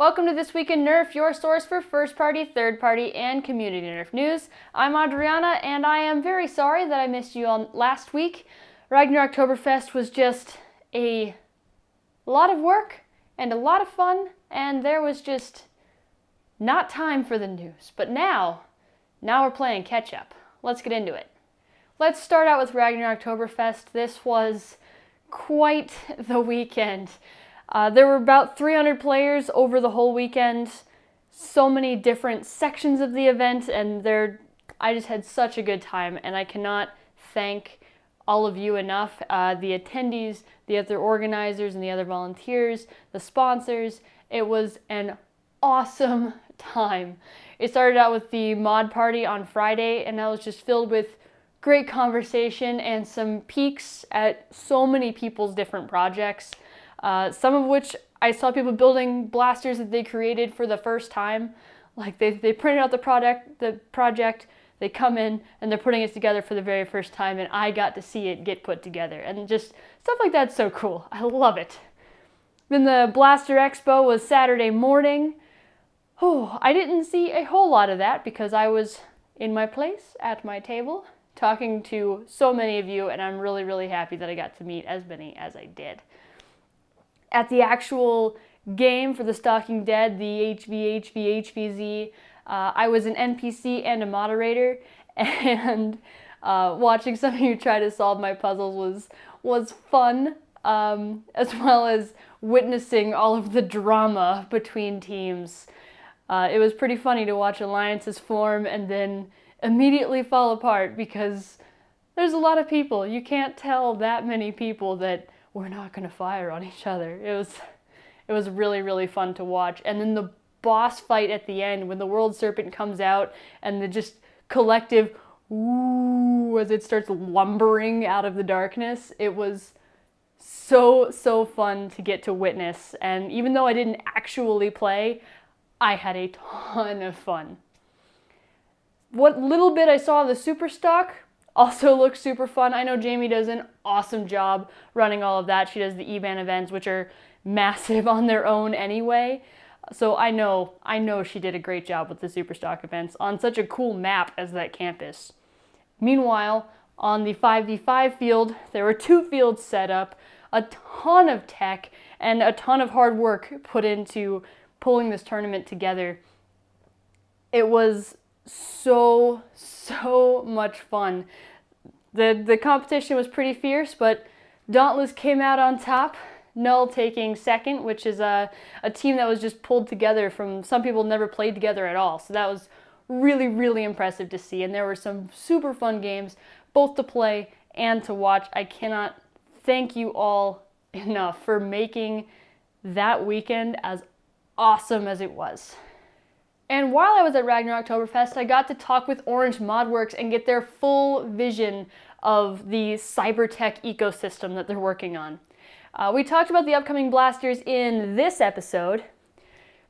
Welcome to This Week in Nerf, your source for first-party, third-party, and community Nerf news. I'm Adriana, and I am very sorry that I missed you on last week. Ragnar Oktoberfest was just a lot of work and a lot of fun, and there was just not time for the news. But now we're playing catch-up. Let's get into it. Let's start out with Ragnar Oktoberfest. This was quite the weekend. There were about 300 players over the whole weekend, so many different sections of the event, and I just had such a good time, and I cannot thank all of you enough. The attendees, the other organizers, and the other volunteers, the sponsors. It was an awesome time. It started out with the mod party on Friday, and that was just filled with great conversation and some peeks at so many people's different projects. Some of which I saw people building blasters that they created for the first time. Like they printed out the project, they come in and they're putting it together for the very first time, and I got to see it get put together. And just stuff like that's so cool. I love it. Then the Blaster Expo was Saturday morning. Oh, I didn't see a whole lot of that because I was in my place at my table talking to so many of you, and I'm really, really happy that I got to meet as many as I did. At the actual game for the Stalking Dead, the HVHVHVZ, I was an NPC and a moderator, and watching some of you try to solve my puzzles was fun, as well as witnessing all of the drama between teams. It was pretty funny to watch alliances form and then immediately fall apart because there's a lot of people. You can't tell that many people that we're not going to fire on each other. It was really, really fun to watch. And then the boss fight at the end when the World Serpent comes out and the just collective ooh as it starts lumbering out of the darkness. It was so fun to get to witness. And even though I didn't actually play, I had a ton of fun. What little bit I saw of the Super Stock also looks super fun. I know Jamie does an awesome job running all of that. She does the E-Ban events, which are massive on their own anyway. So I know she did a great job with the Superstock events on such a cool map as that campus. Meanwhile, on the 5v5 field, there were 2 fields set up, a ton of tech, and a ton of hard work put into pulling this tournament together. It was so much fun. The competition was pretty fierce, but Dauntless came out on top, Null taking second, which is a team that was just pulled together from some people never played together at all. So that was really, really impressive to see. And there were some super fun games, both to play and to watch. I cannot thank you all enough for making that weekend as awesome as it was. And while I was at Ragnar Oktoberfest, I got to talk with Orange ModWorks and get their full vision of the cybertech ecosystem that they're working on. We talked about the upcoming blasters in this episode,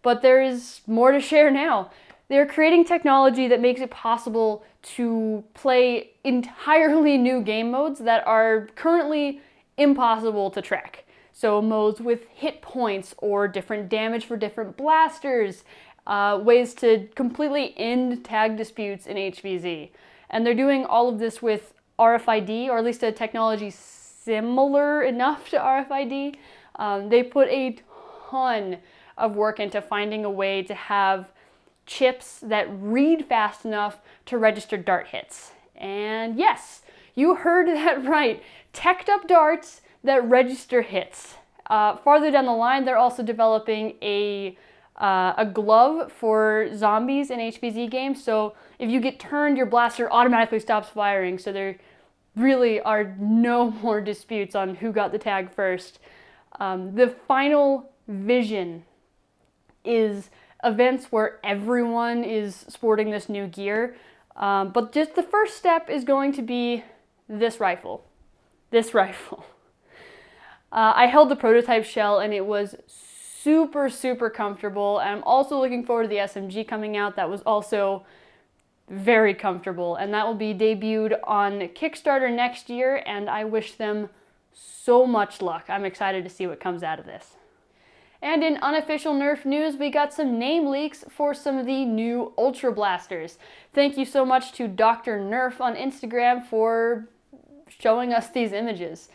but there is more to share now. They're creating technology that makes it possible to play entirely new game modes that are currently impossible to track. So modes with hit points or different damage for different blasters, ways to completely end tag disputes in HVZ. And they're doing all of this with RFID, or at least a technology similar enough to RFID. They put a ton of work into finding a way to have chips that read fast enough to register dart hits. And yes, you heard that right. Teched up darts that register hits. Farther down the line, they're also developing a glove for zombies in HVZ games. So if you get turned, your blaster automatically stops firing. So there really are no more disputes on who got the tag first. The final vision is events where everyone is sporting this new gear. But just the first step is going to be this rifle. I held the prototype shell and it was super comfortable. And I'm also looking forward to the SMG coming out. That was also very comfortable, and that will be debuted on Kickstarter next year, and I wish them so much luck. I'm excited to see what comes out of this. And in unofficial Nerf news, we got some name leaks for some of the new Ultra Blasters. Thank you so much to Dr. Nerf on Instagram for showing us these images.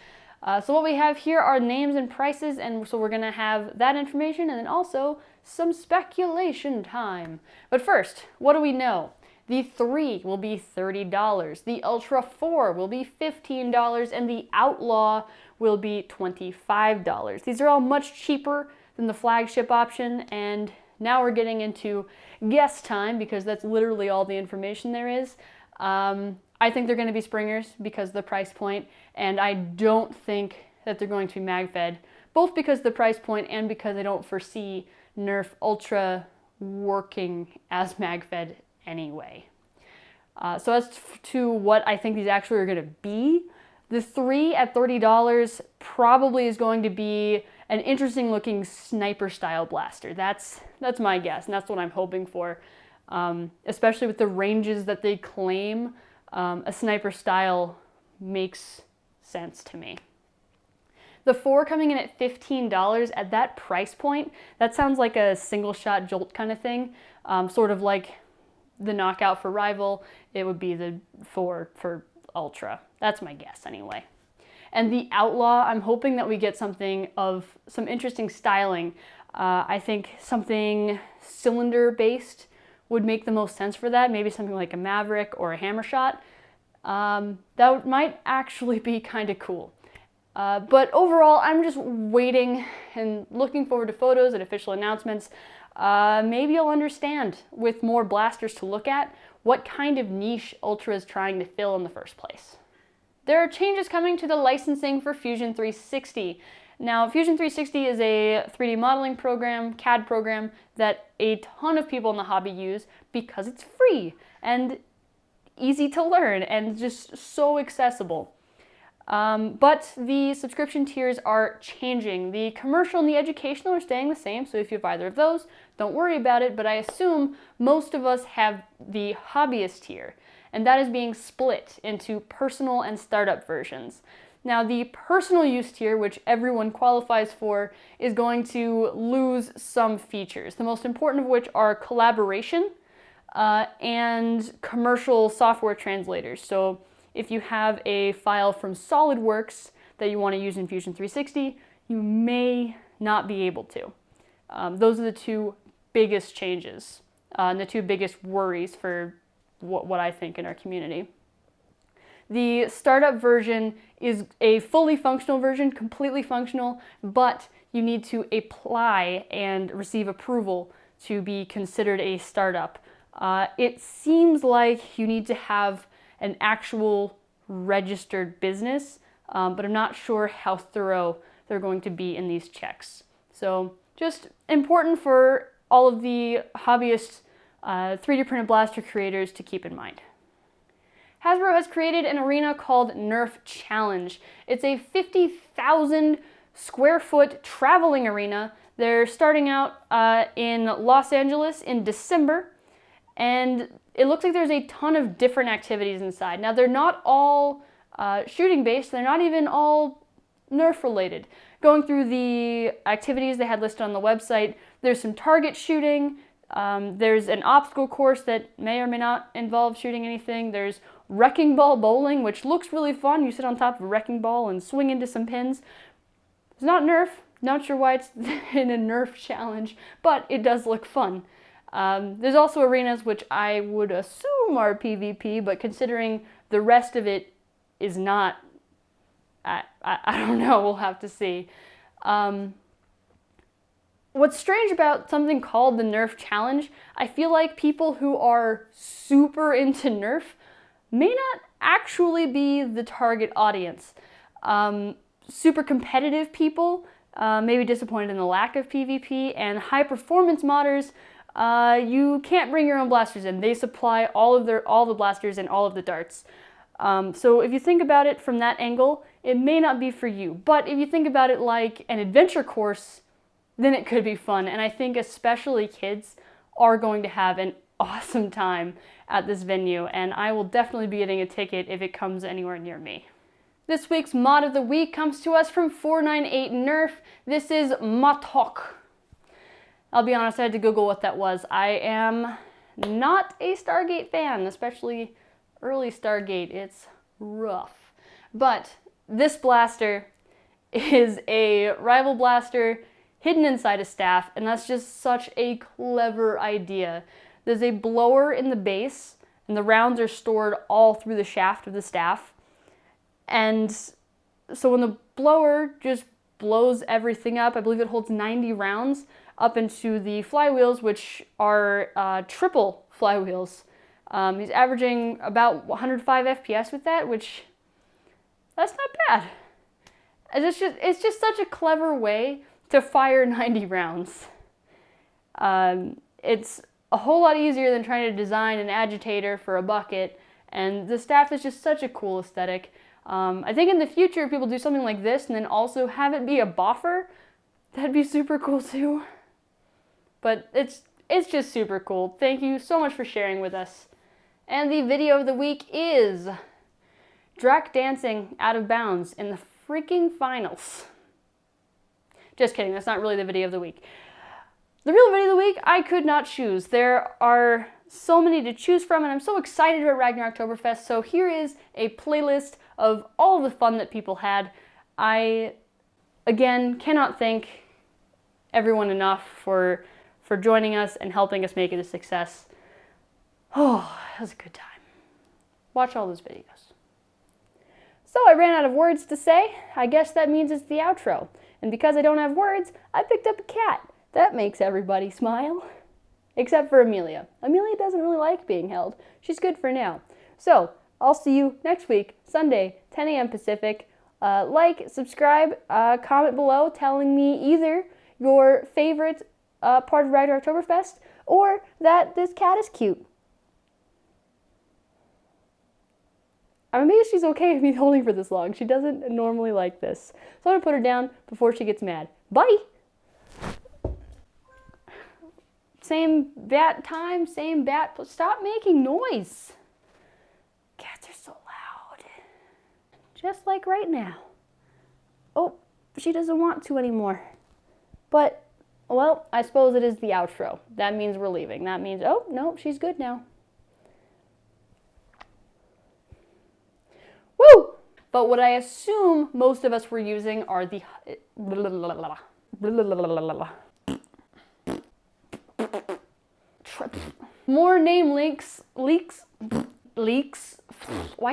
So what we have here are names and prices, and so we're going to have that information and then also some speculation time. But first, what do we know? The 3 will be $30, the Ultra 4 will be $15, and the Outlaw will be $25. These are all much cheaper than the flagship option, and now we're getting into guess time because that's literally all the information there is. I think they're going to be springers because of the price point, and I don't think that they're going to be mag-fed, both because of the price point and because I don't foresee Nerf Ultra working as mag-fed anyway. So as to what I think these actually are going to be, the 3 at $30 probably is going to be an interesting looking sniper style blaster. That's my guess, and that's what I'm hoping for, especially with the ranges that they claim. A sniper style makes sense to me. The 4 coming in at $15 at that price point, that sounds like a single shot jolt kind of thing, sort of like the knockout for Rival. It would be the 4 for Ultra. That's my guess anyway. And the Outlaw, I'm hoping that we get something of some interesting styling. I think something cylinder based would make the most sense for that. Maybe something like a Maverick or a Hammershot. That might actually be kind of cool. But overall, I'm just waiting and looking forward to photos and official announcements. Maybe you'll understand, with more blasters to look at, what kind of niche Ultra is trying to fill in the first place. There are changes coming to the licensing for Fusion 360. Now, Fusion 360 is a 3D modeling program, CAD program, that a ton of people in the hobby use because it's free and easy to learn and just so accessible. But the subscription tiers are changing. The commercial and the educational are staying the same, so if you have either of those, don't worry about it, but I assume most of us have the hobbyist tier, and that is being split into personal and startup versions. Now, the personal use tier, which everyone qualifies for, is going to lose some features, the most important of which are collaboration and commercial software translators. So if you have a file from SolidWorks that you want to use in Fusion 360, you may not be able to. Those are the two biggest changes and the two biggest worries for what I think in our community. The startup version is a fully functional version, completely functional, but you need to apply and receive approval to be considered a startup. It seems like you need to have an actual registered business, but I'm not sure how thorough they're going to be in these checks. So just important for all of the hobbyist 3D printed blaster creators to keep in mind. Hasbro has created an arena called Nerf Challenge. It's a 50,000 square foot traveling arena. They're starting out in Los Angeles in December, and it looks like there's a ton of different activities inside. Now, they're not all shooting based, they're not even all Nerf related. Going through the activities they had listed on the website, there's some target shooting, there's an obstacle course that may or may not involve shooting anything, there's wrecking ball bowling, which looks really fun. You sit on top of a wrecking ball and swing into some pins. It's not Nerf, not sure why it's in a Nerf challenge, but it does look fun. There's also arenas which I would assume are PvP, but considering the rest of it is not, I don't know, we'll have to see. What's strange about something called the Nerf Challenge, I feel like people who are super into Nerf may not actually be the target audience. Super competitive people may be disappointed in the lack of PvP, and high performance modders, you can't bring your own blasters in. They supply all the blasters and all of the darts. So if you think about it from that angle, it may not be for you. But if you think about it like an adventure course, then it could be fun. And I think especially kids are going to have an awesome time at this venue, and I will definitely be getting a ticket if it comes anywhere near me. This week's mod of the week comes to us from 498 Nerf. This is Matok. I'll be honest, I had to Google what that was. I am not a Stargate fan, especially early Stargate. It's rough. But this blaster is a rival blaster hidden inside a staff, and that's just such a clever idea. There's a blower in the base, and the rounds are stored all through the shaft of the staff. And so when the blower just blows everything up, I believe it holds 90 rounds up into the flywheels, which are triple flywheels. He's averaging about 105 FPS with that, which, that's not bad. It's just such a clever way to fire 90 rounds. It's a whole lot easier than trying to design an agitator for a bucket, and the staff is just such a cool aesthetic. I think in the future, if people do something like this and then also have it be a boffer, that'd be super cool too. But it's just super cool. Thank you so much for sharing with us. And the video of the week is Drac dancing out of bounds in the freaking finals. Just kidding, that's not really the video of the week. The real video of the week, I could not choose. There are so many to choose from, and I'm so excited about Ragnar Oktoberfest, so here is a playlist of all the fun that people had. I, again, cannot thank everyone enough for joining us and helping us make it a success. Oh, it was a good time. Watch all those videos. So I ran out of words to say. I guess that means it's the outro. And because I don't have words, I picked up a cat. That makes everybody smile. Except for Amelia. Amelia doesn't really like being held. She's good for now. So, I'll see you next week, Sunday, 10 a.m. Pacific. Like, subscribe, comment below telling me either your favorite part of Ragnar Oktoberfest or that this cat is cute. I'm amazed she's okay with me holding for this long. She doesn't normally like this. So I'm going to put her down before she gets mad. Bye! Same bat time, same bat. Stop making noise. Cats are so loud. Just like right now. Oh, she doesn't want to anymore. But, well, I suppose it is the outro. That means we're leaving. That means, oh, no, she's good now. Woo! But what I assume most of us were using are the... More name leaks. Why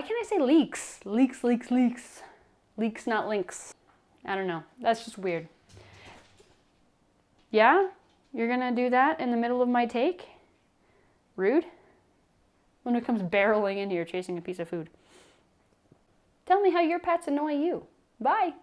can't I say leaks? Leaks. Leaks, not links. I don't know. That's just weird. Yeah? You're gonna do that in the middle of my take? Rude. When it comes barreling in here chasing a piece of food. Tell me how your pets annoy you. Bye.